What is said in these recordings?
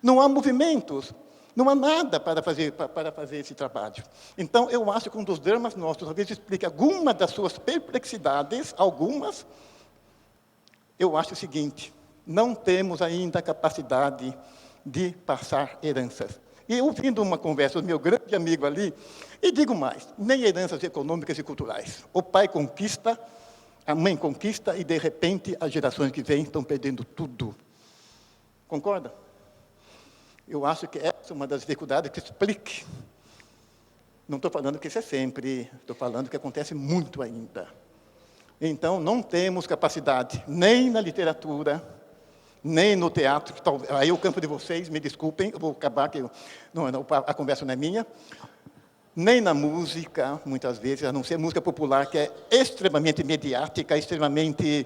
Não há movimentos, não há nada para fazer esse trabalho. Então, eu acho que um dos dramas nossos, talvez explique algumas das suas perplexidades, algumas, eu acho o seguinte: não temos ainda a capacidade de passar heranças. E ouvindo uma conversa do meu grande amigo ali, e digo mais, nem heranças econômicas e culturais. O pai conquista, a mãe conquista, e de repente as gerações que vêm estão perdendo tudo. Concorda? Eu acho que essa é uma das dificuldades que explique. Não estou falando que isso é sempre, estou falando que acontece muito ainda. Então, não temos capacidade, nem na literatura, nem no teatro, aí o campo de vocês, me desculpem, eu vou acabar, que a conversa não é minha, nem na música, muitas vezes, a não ser música popular, que é extremamente mediática, extremamente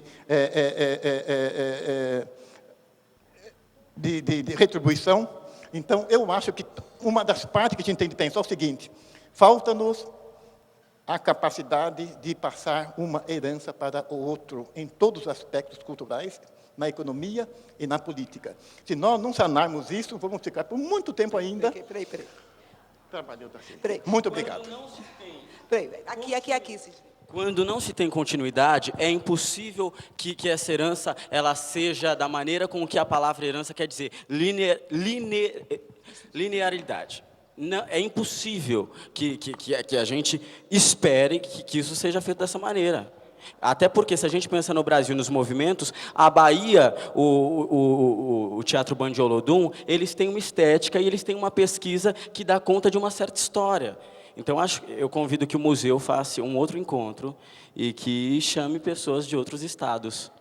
de retribuição. Então, eu acho que uma das partes que a gente tem que pensar é o seguinte: falta-nos a capacidade de passar uma herança para o outro, em todos os aspectos culturais, na economia e na política. Se nós não sanarmos isso, vamos ficar por muito tempo ainda... Peraí. Trabalhando assim. Muito obrigado. Aqui. Quando não se tem continuidade, é impossível que essa herança ela seja da maneira com que a palavra herança quer dizer, linearidade. Não, é impossível que a gente espere que isso seja feito dessa maneira. Até porque, se a gente pensa no Brasil, nos movimentos, a Bahia, o Teatro Band de Olodum, eles têm uma estética e eles têm uma pesquisa que dá conta de uma certa história. Então, eu convido que o museu faça um outro encontro e que chame pessoas de outros estados.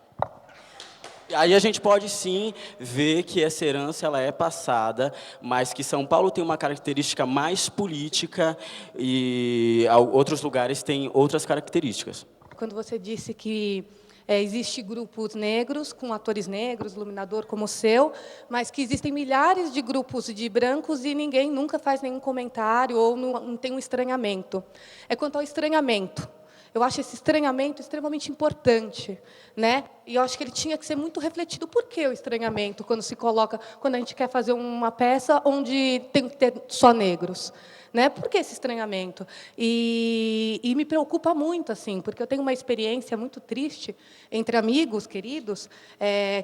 Aí a gente pode, sim, ver que essa herança ela é passada, mas que São Paulo tem uma característica mais política e outros lugares têm outras características. Quando você disse que existe grupos negros, com atores negros, iluminador como o seu, mas que existem milhares de grupos de brancos e ninguém nunca faz nenhum comentário ou não tem um estranhamento. É quanto ao estranhamento. Eu acho esse estranhamento extremamente importante, né? E eu acho que ele tinha que ser muito refletido. Por que o estranhamento quando se coloca, quando a gente quer fazer uma peça onde tem que ter só negros? Né? Por que esse estranhamento? E me preocupa muito, assim, porque eu tenho uma experiência muito triste entre amigos queridos,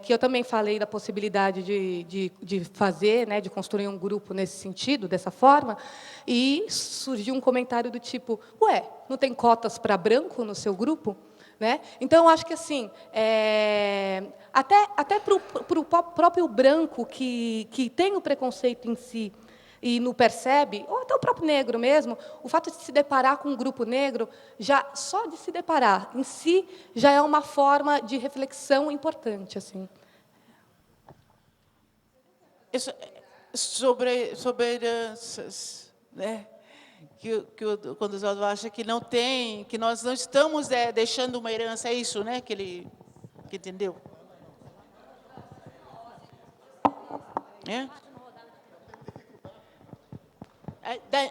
que eu também falei da possibilidade de fazer, né, de construir um grupo nesse sentido, dessa forma, e surgiu um comentário do tipo: ué, não tem cotas para branco no seu grupo? Né? Então, eu acho que assim, até para o próprio branco que tem o preconceito em si, e não percebe, ou até o próprio negro mesmo, o fato de se deparar com um grupo negro, já só de se deparar em si, já é uma forma de reflexão importante, assim. Sobre heranças, né? Quando o Oswaldo acha que não tem, que nós não estamos deixando uma herança, é isso, né? Que entendeu?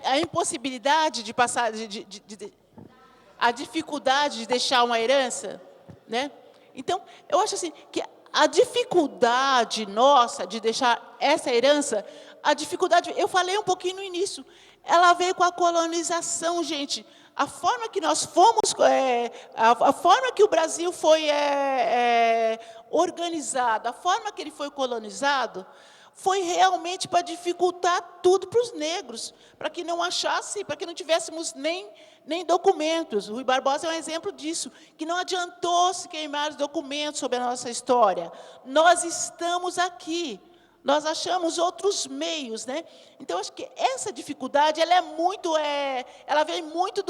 A impossibilidade de passar, a dificuldade de deixar uma herança, né? Então, eu acho assim que a dificuldade nossa de deixar essa herança, a dificuldade, eu falei um pouquinho no início, ela veio com a colonização, gente. A forma que nós fomos, a forma que o Brasil foi organizado, a forma que ele foi colonizado, foi realmente para dificultar tudo para os negros, para que não achassem, para que não tivéssemos nem documentos. Rui Barbosa é um exemplo disso, que não adiantou se queimar os documentos sobre a nossa história. Nós estamos aqui, nós achamos outros meios, né? Então, acho que essa dificuldade, ela vem muito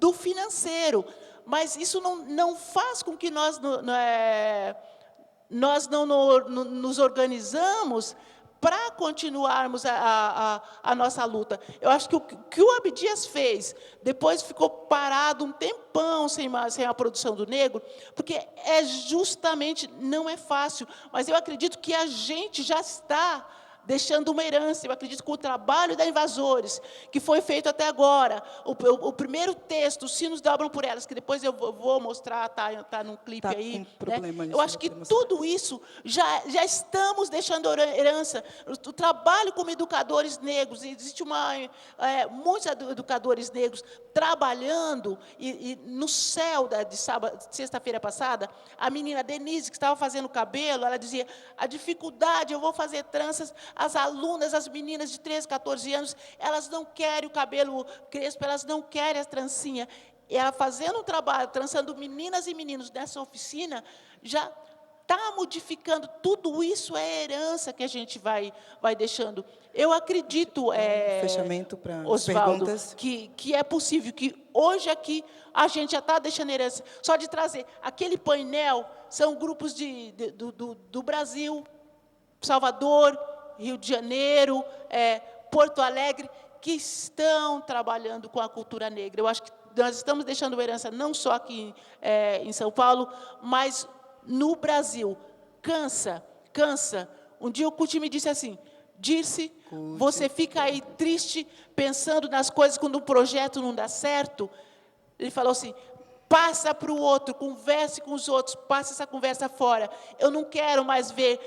do financeiro, mas isso não faz com que nós não nos organizamos para continuarmos a nossa luta. Eu acho que o que o Abdias fez, depois ficou parado um tempão sem a produção do negro, porque justamente não é fácil, mas eu acredito que a gente já está deixando uma herança. Eu acredito que o trabalho da Invasores, que foi feito até agora, o primeiro texto, Os Sinos Dobram por Elas, que depois eu vou mostrar, tá num clipe Tá aí. com problema Né? nisso, Eu acho que você mostrar. tudo isso já estamos deixando herança. O trabalho como educadores negros, existe muitos educadores negros trabalhando, e no céu de sexta-feira passada, a menina Denise, que estava fazendo cabelo, ela dizia, a dificuldade, eu vou fazer tranças, as alunas, as meninas de 13, 14 anos, elas não querem o cabelo crespo, elas não querem a trancinha. E ela fazendo um trabalho, trançando meninas e meninos nessa oficina, já está modificando. Tudo isso é herança que a gente vai deixando. Eu acredito, Fechamento para Oswaldo, perguntas. que é possível, que hoje aqui a gente já está deixando herança. Só de trazer aquele painel, são grupos do Brasil, Salvador, Rio de Janeiro, Porto Alegre, que estão trabalhando com a cultura negra. Eu acho que nós estamos deixando herança não só aqui em São Paulo, mas no Brasil. Cansa. Um dia o Kuti me disse assim, Dirce, você fica aí triste, pensando nas coisas quando um projeto não dá certo? Ele falou assim, passa para o outro, converse com os outros, passa essa conversa fora. Eu não quero mais ver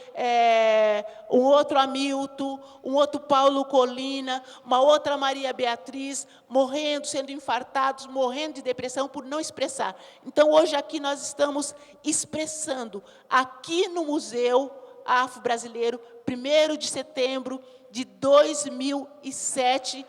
um outro Hamilton, um outro Paulo Colina, uma outra Maria Beatriz, morrendo, sendo infartados, morrendo de depressão por não expressar. Então, hoje aqui nós estamos expressando, aqui no Museu Afro-Brasileiro, 1º de setembro de 2007,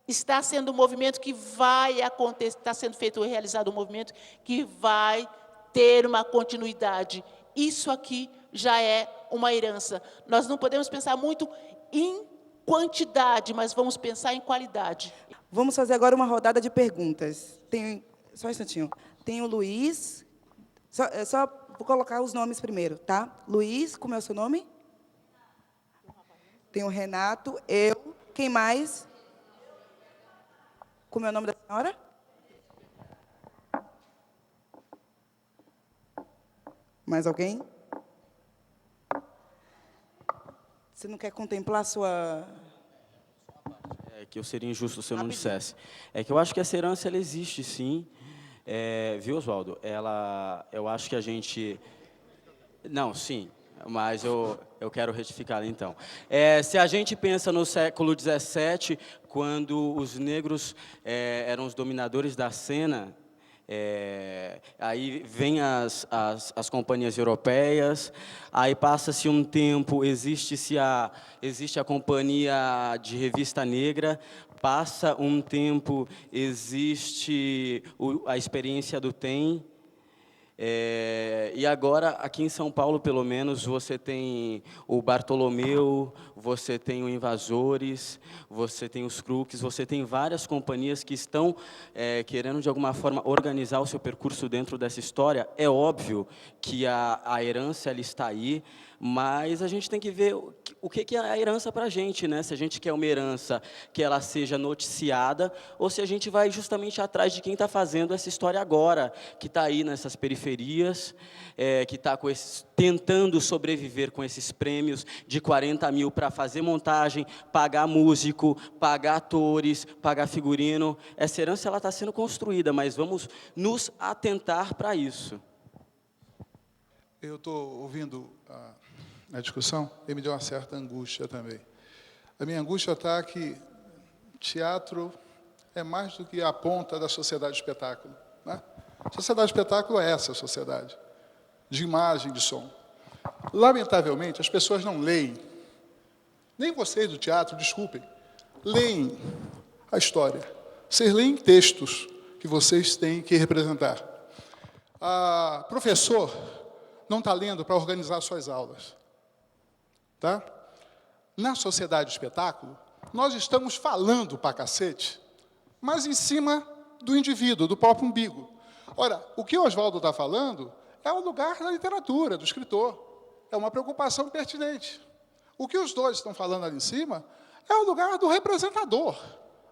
está sendo um movimento que vai acontecer, está sendo feito e realizado um movimento que vai ter uma continuidade. Isso aqui já é uma herança. Nós não podemos pensar muito em quantidade, mas vamos pensar em qualidade. Vamos fazer agora uma rodada de perguntas. Só um instantinho. Tem o Luiz. Só vou colocar os nomes primeiro, tá? Luiz, como é o seu nome? Tem o Renato, eu. Quem mais? Como é o nome da senhora? Mais alguém? Você não quer contemplar a sua... É que eu seria injusto se eu não dissesse. É que eu acho que essa herança, ela existe, sim. Viu, Oswaldo? Eu acho que a gente... Não, sim, mas eu quero retificá-la, então. Se a gente pensa no século XVII, quando os negros eram os dominadores da cena, aí vem as companhias europeias, aí passa-se um tempo, existe a companhia de revista negra, passa um tempo, existe a experiência do TEM, e agora, aqui em São Paulo, pelo menos, você tem o Bartolomeu, você tem o Invasores, você tem os Crooks, você tem várias companhias que estão querendo, de alguma forma, organizar o seu percurso dentro dessa história. É óbvio que a herança ela está aí, mas a gente tem que ver o que é a herança para a gente, né? Se a gente quer uma herança que ela seja noticiada, ou se a gente vai justamente atrás de quem está fazendo essa história agora, que está aí nessas periferias, que está tentando sobreviver com esses prêmios de 40 mil para fazer montagem, pagar músico, pagar atores, pagar figurino. Essa herança ela está sendo construída, mas vamos nos atentar para isso. Eu estou ouvindo a discussão e me deu uma certa angústia também. A minha angústia está que teatro é mais do que a ponta da sociedade de espetáculo, né? A sociedade de espetáculo é essa sociedade, de imagem, de som. Lamentavelmente, as pessoas não leem, nem vocês do teatro, desculpem, leem a história. Vocês leem textos que vocês têm que representar. Professor não está lendo para organizar suas aulas. Tá? Na sociedade de espetáculo, nós estamos falando para cacete, mas em cima do indivíduo, do próprio umbigo. Ora, o que o Oswaldo está falando é o lugar da literatura, do escritor. É uma preocupação pertinente. O que os dois estão falando ali em cima é o lugar do representador,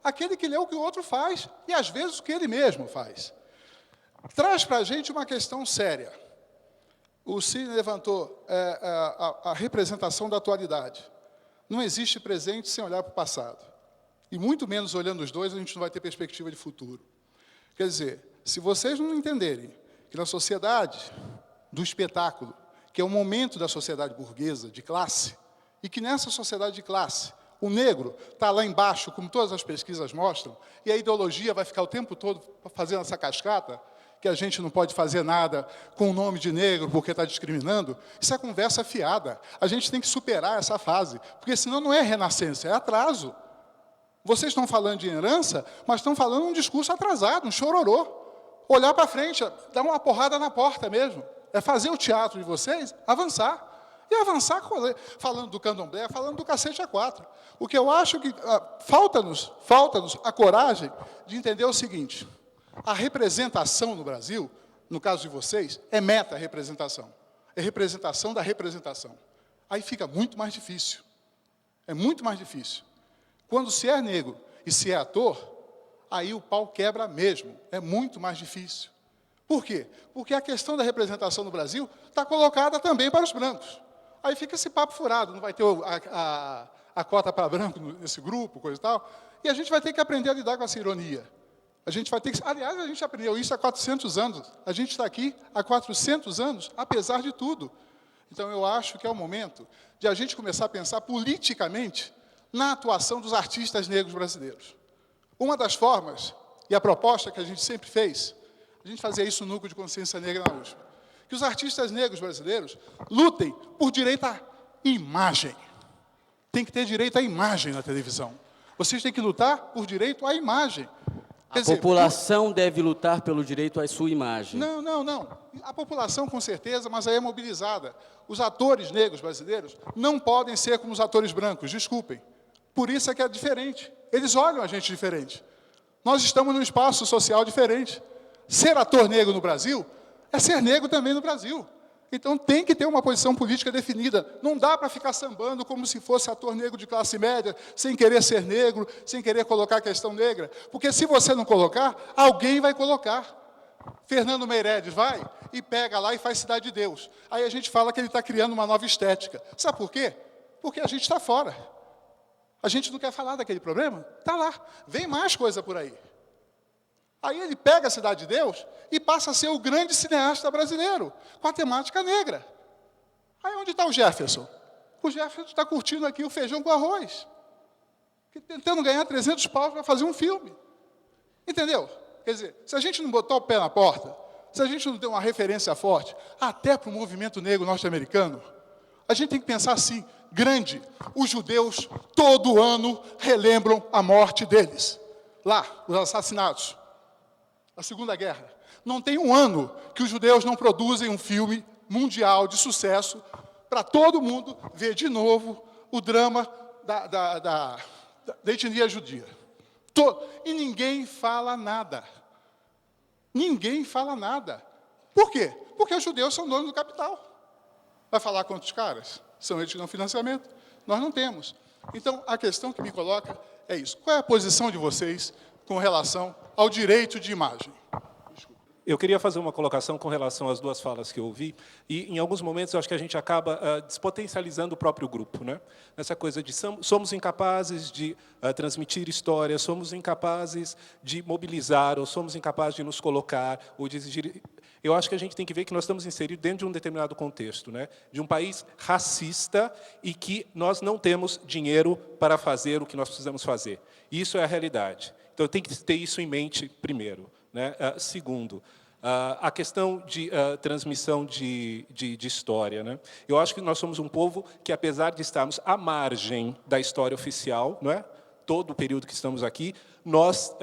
aquele que lê o que o outro faz e, às vezes, o que ele mesmo faz. Traz para a gente uma questão séria. O Cine levantou a representação da atualidade. Não existe presente sem olhar para o passado. E muito menos olhando os dois, a gente não vai ter perspectiva de futuro. Quer dizer, se vocês não entenderem que na sociedade do espetáculo, que é o momento da sociedade burguesa, de classe, e que nessa sociedade de classe, o negro está lá embaixo, como todas as pesquisas mostram, e a ideologia vai ficar o tempo todo fazendo essa cascata, que a gente não pode fazer nada com o nome de negro porque está discriminando, isso é conversa fiada. A gente tem que superar essa fase, porque senão não é renascença, é atraso. Vocês estão falando de herança, mas estão falando um discurso atrasado, um chororô. Olhar para frente, dar uma porrada na porta mesmo. É fazer o teatro de vocês avançar. E avançar falando do candomblé, falando do cacete A4. O que eu acho que falta-nos a coragem de entender o seguinte: a representação no Brasil, no caso de vocês, é meta-representação. É representação da representação. Aí fica muito mais difícil. É muito mais difícil. Quando se é negro e se é ator, aí o pau quebra mesmo. É muito mais difícil. Por quê? Porque a questão da representação no Brasil está colocada também para os brancos. Aí fica esse papo furado, não vai ter a cota para branco nesse grupo, coisa e tal. E a gente vai ter que aprender a lidar com essa ironia. A gente vai ter que... Aliás, a gente aprendeu isso há 400 anos. A gente está aqui há 400 anos, apesar de tudo. Então, eu acho que é o momento de a gente começar a pensar politicamente na atuação dos artistas negros brasileiros. Uma das formas, e a proposta que a gente sempre fez, a gente fazia isso no Núcleo de Consciência Negra na USP, que os artistas negros brasileiros lutem por direito à imagem. Tem que ter direito à imagem na televisão. Vocês têm que lutar por direito à imagem. A população deve lutar pelo direito à sua imagem. Não. A população, com certeza, mas aí é mobilizada. Os atores negros brasileiros não podem ser como os atores brancos, desculpem. Por isso é que é diferente. Eles olham a gente diferente. Nós estamos num espaço social diferente. Ser ator negro no Brasil é ser negro também no Brasil. Então, tem que ter uma posição política definida. Não dá para ficar sambando como se fosse ator negro de classe média, sem querer ser negro, sem querer colocar a questão negra. Porque, se você não colocar, alguém vai colocar. Fernando Meirelles vai e pega lá e faz Cidade de Deus. Aí a gente fala que ele está criando uma nova estética. Sabe por quê? Porque a gente está fora. A gente não quer falar daquele problema? Está lá. Vem mais coisa por aí. Aí ele pega a Cidade de Deus e passa a ser o grande cineasta brasileiro, com a temática negra. Aí onde está o Jefferson? O Jefferson está curtindo aqui o feijão com arroz, tentando ganhar 300 paus para fazer um filme. Entendeu? Quer dizer, se a gente não botar o pé na porta, se a gente não tem uma referência forte, até para o movimento negro norte-americano, a gente tem que pensar assim, grande. Os judeus, todo ano, relembram a morte deles. Lá, os assassinatos. A Segunda Guerra. Não tem um ano que os judeus não produzem um filme mundial de sucesso para todo mundo ver de novo o drama da etnia judia. E ninguém fala nada. Ninguém fala nada. Por quê? Porque os judeus são donos do capital. Vai falar com outros caras? São eles que dão financiamento. Nós não temos. Então, a questão que me coloca é isso. Qual é a posição de vocês com relação ao direito de imagem? Eu queria fazer uma colocação com relação às duas falas que eu ouvi, e, em alguns momentos, eu acho que a gente acaba despotencializando o próprio grupo, né? Essa coisa de somos incapazes de transmitir histórias, somos incapazes de mobilizar, ou somos incapazes de nos colocar, ou de exigir... Eu acho que a gente tem que ver que nós estamos inseridos dentro de um determinado contexto, né? De um país racista e que nós não temos dinheiro para fazer o que nós precisamos fazer. Isso é a realidade. Então, tem que ter isso em mente, primeiro. Né? Segundo, a questão de transmissão de história. Né? Eu acho que nós somos um povo que, apesar de estarmos à margem da história oficial, não é? Todo o período que estamos aqui, nós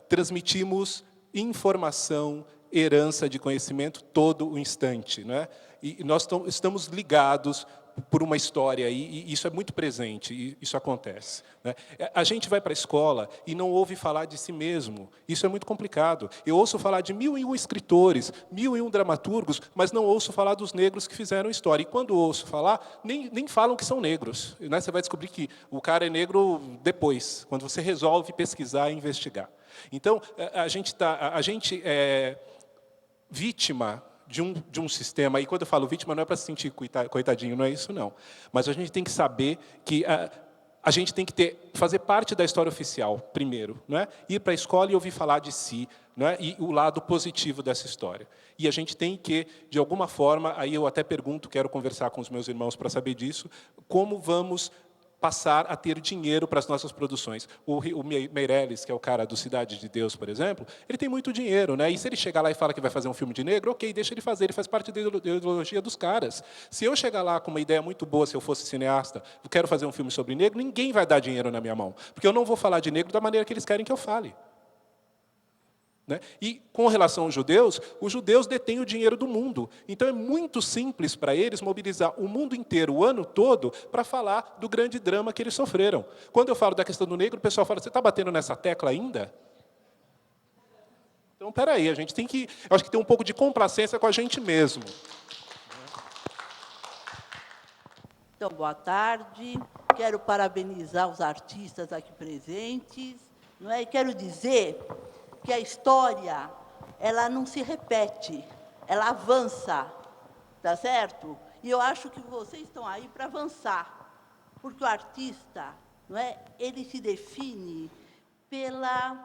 transmitimos informação, herança de conhecimento todo o instante. Não é? E nós estamos ligados por uma história, e isso é muito presente, e isso acontece. Né? A gente vai para a escola e não ouve falar de si mesmo, isso é muito complicado. Eu ouço falar de 1001 escritores, 1001 dramaturgos, mas não ouço falar dos negros que fizeram história. E quando ouço falar, nem falam que são negros. Né? Você vai descobrir que o cara é negro depois, quando você resolve pesquisar e investigar. Então, a gente é vítima de um sistema, e quando eu falo vítima, não é para se sentir coitadinho, não é isso, não. Mas a gente tem que saber que a gente tem que fazer parte da história oficial, primeiro, não é? Ir para a escola e ouvir falar de si, não é? E o lado positivo dessa história. E a gente tem que, de alguma forma, aí eu até pergunto, quero conversar com os meus irmãos para saber disso, como vamos passar a ter dinheiro para as nossas produções. O Meirelles, que é o cara do Cidade de Deus, por exemplo, ele tem muito dinheiro, né? E se ele chegar lá e fala que vai fazer um filme de negro, ok, deixa ele fazer, ele faz parte da ideologia dos caras. Se eu chegar lá com uma ideia muito boa, se eu fosse cineasta, eu quero fazer um filme sobre negro, ninguém vai dar dinheiro na minha mão, porque eu não vou falar de negro da maneira que eles querem que eu fale. Né? E, com relação aos judeus, os judeus detêm o dinheiro do mundo. Então, é muito simples para eles mobilizar o mundo inteiro, o ano todo, para falar do grande drama que eles sofreram. Quando eu falo da questão do negro, o pessoal fala, você está batendo nessa tecla ainda? Então, espera aí, a gente tem que... Eu acho que tem um pouco de complacência com a gente mesmo. Então, boa tarde. Quero parabenizar os artistas aqui presentes. Não é? E quero dizer que a história, ela não se repete, ela avança, tá certo? E eu acho que vocês estão aí para avançar, porque o artista, não é? Ele se define pela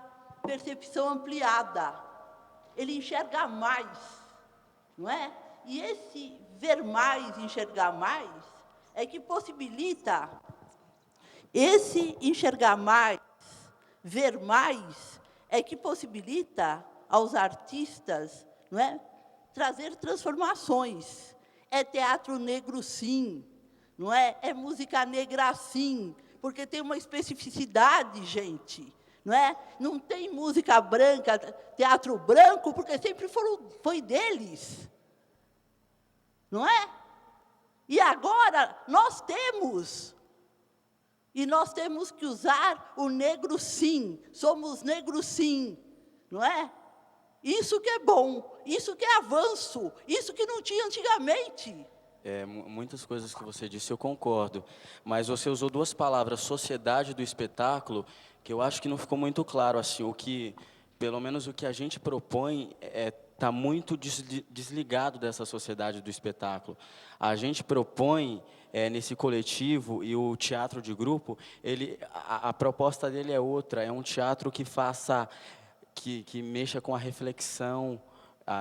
percepção ampliada, ele enxerga mais, não é? E esse ver mais, enxergar mais, é que possibilita esse enxergar mais, ver mais, é que possibilita aos artistas, não é, trazer transformações. É teatro negro, sim, não é? É música negra, sim, porque tem uma especificidade, gente, não é? Não tem música branca, teatro branco, porque sempre foi deles, não é? E agora nós temos. E nós temos que usar o negro, sim. Somos negros, sim. Não é? Isso que é bom. Isso que é avanço. Isso que não tinha antigamente. Muitas coisas que você disse eu concordo. Mas você usou duas palavras, sociedade do espetáculo, que eu acho que não ficou muito claro. Assim, pelo menos o que a gente propõe está muito desligado dessa sociedade do espetáculo. A gente propõe... nesse coletivo e o teatro de grupo, a proposta dele é outra, é um teatro que que mexa com a reflexão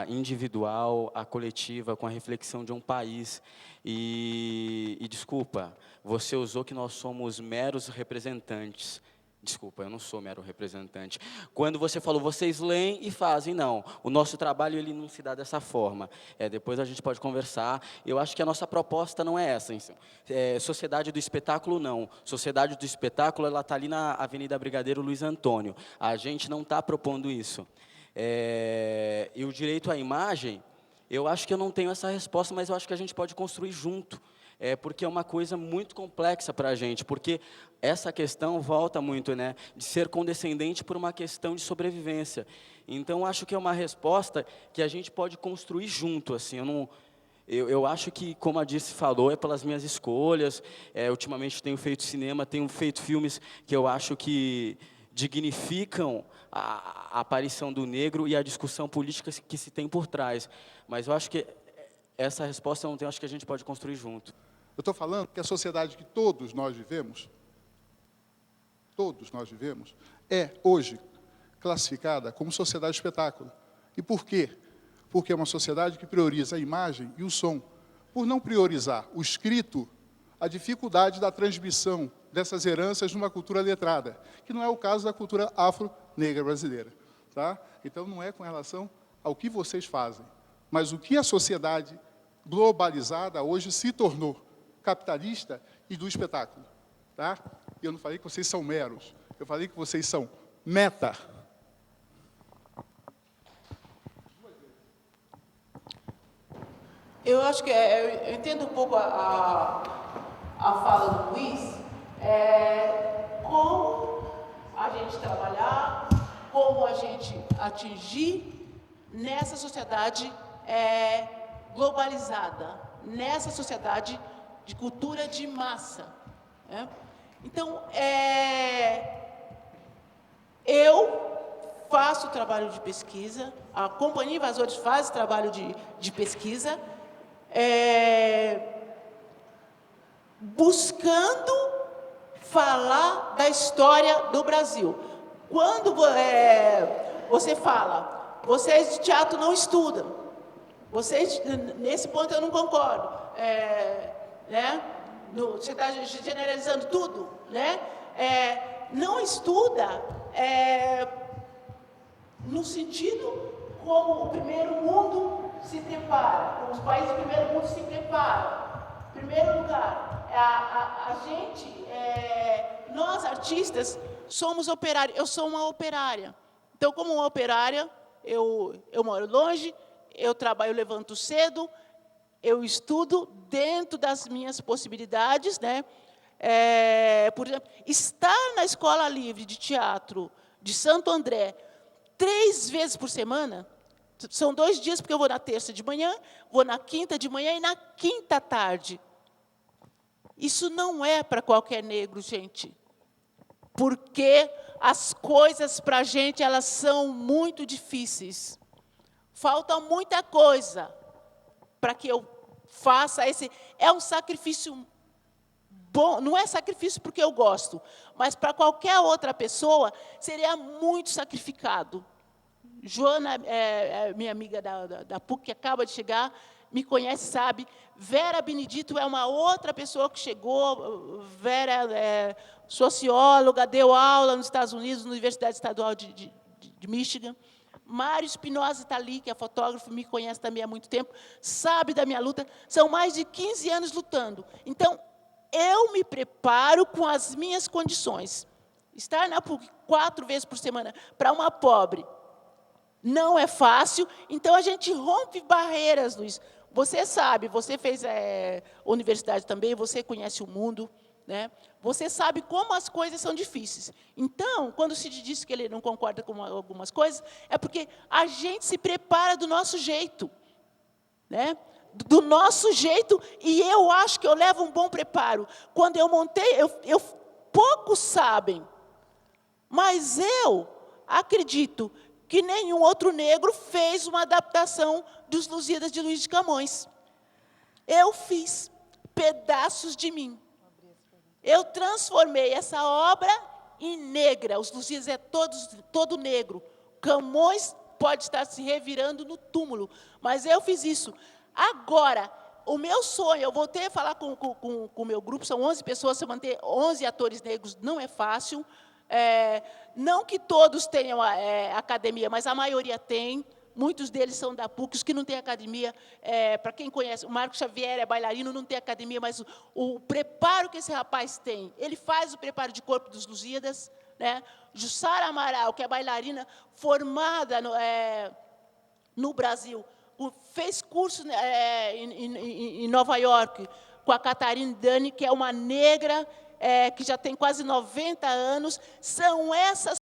individual, a coletiva, com a reflexão de um país. E desculpa, você usou que nós somos meros representantes. Desculpa, eu não sou mero representante. Quando você falou, vocês leem e fazem, não. O nosso trabalho ele não se dá dessa forma. Depois a gente pode conversar. Eu acho que a nossa proposta não é essa. Sociedade do Espetáculo, não. Sociedade do Espetáculo, ela está ali na Avenida Brigadeiro Luiz Antônio. A gente não está propondo isso. E o direito à imagem, eu acho que eu não tenho essa resposta, mas eu acho que a gente pode construir junto. Porque é uma coisa muito complexa para a gente, porque essa questão volta muito, né, de ser condescendente por uma questão de sobrevivência. Então, acho que é uma resposta que a gente pode construir junto. Assim, eu acho que, como a Dirce falou, é pelas minhas escolhas. Ultimamente tenho feito cinema, tenho feito filmes que eu acho que dignificam a aparição do negro e a discussão política que se tem por trás. Mas eu acho que essa resposta eu não tenho, acho que a gente pode construir junto. Eu estou falando que a sociedade que todos nós vivemos, é hoje classificada como sociedade de espetáculo. E por quê? Porque é uma sociedade que prioriza a imagem e o som. Por não priorizar o escrito, a dificuldade da transmissão dessas heranças numa cultura letrada, que não é o caso da cultura afro-negra brasileira. Tá? Então, não é com relação ao que vocês fazem, mas o que a sociedade globalizada hoje se tornou, capitalista e do espetáculo. Tá? Eu não falei que vocês são meros, eu falei que vocês são meta. Eu acho que eu entendo um pouco a fala do Luiz, como a gente trabalhar, como a gente atingir nessa sociedade globalizada, nessa sociedade de cultura de massa. Né? Então, eu faço trabalho de pesquisa, a Companhia Invasores faz trabalho de pesquisa, buscando falar da história do Brasil. Quando você fala, vocês de teatro não estudam, vocês, nesse ponto eu não concordo, você está generalizando tudo, né? Não estuda no sentido como o primeiro mundo se prepara, como os países do primeiro mundo se preparam. Em primeiro lugar, a gente, nós artistas, somos operários. Eu sou uma operária. Então, como uma operária, eu moro longe, eu trabalho, eu levanto cedo, eu estudo dentro das minhas possibilidades, né? Por exemplo, estar na Escola Livre de Teatro de Santo André 3 vezes por semana, são 2 dias, porque eu vou na terça de manhã, vou na quinta de manhã e na quinta à tarde. Isso não é para qualquer negro, gente. Porque as coisas para a gente, elas são muito difíceis. Falta muita coisa para que eu faça esse... É um sacrifício bom, não é sacrifício porque eu gosto, mas para qualquer outra pessoa, seria muito sacrificado. Joana, minha amiga da PUC, que acaba de chegar, me conhece, sabe. Vera Benedito é uma outra pessoa que chegou. Vera é socióloga, deu aula nos Estados Unidos, na Universidade Estadual de Michigan. Mário Espinosa está ali, que é fotógrafo, me conhece também há muito tempo, sabe da minha luta. São mais de 15 anos lutando. Então, eu me preparo com as minhas condições. Estar na PUC 4 vezes por semana para uma pobre não é fácil, então a gente rompe barreiras, Luiz. Você sabe, você fez universidade também, você conhece o mundo, né? Você sabe como as coisas são difíceis. Então, quando o Cid disse que ele não concorda com algumas coisas, é porque a gente se prepara do nosso jeito, né? Do nosso jeito, e eu acho que eu levo um bom preparo. Quando eu montei, poucos sabem, mas eu acredito que nenhum outro negro fez uma adaptação dos Lusíadas de Luiz de Camões. Eu fiz pedaços de mim. Eu transformei essa obra em negra. Os Lusíadas é todo negro. Camões pode estar se revirando no túmulo, mas eu fiz isso. Agora, o meu sonho, eu voltei a falar com o meu grupo, são 11 pessoas, se manter 11 atores negros não é fácil. Não que todos tenham academia, mas a maioria tem. Muitos deles são da PUC, os que não têm academia, para quem conhece, o Marco Xavier é bailarino, não tem academia, mas o preparo que esse rapaz tem, ele faz o preparo de corpo dos Lusíadas, né? Jussara Amaral, que é bailarina formada no Brasil, fez curso em Nova York com a Catarina Dani, que é uma negra, que já tem quase 90 anos. São essas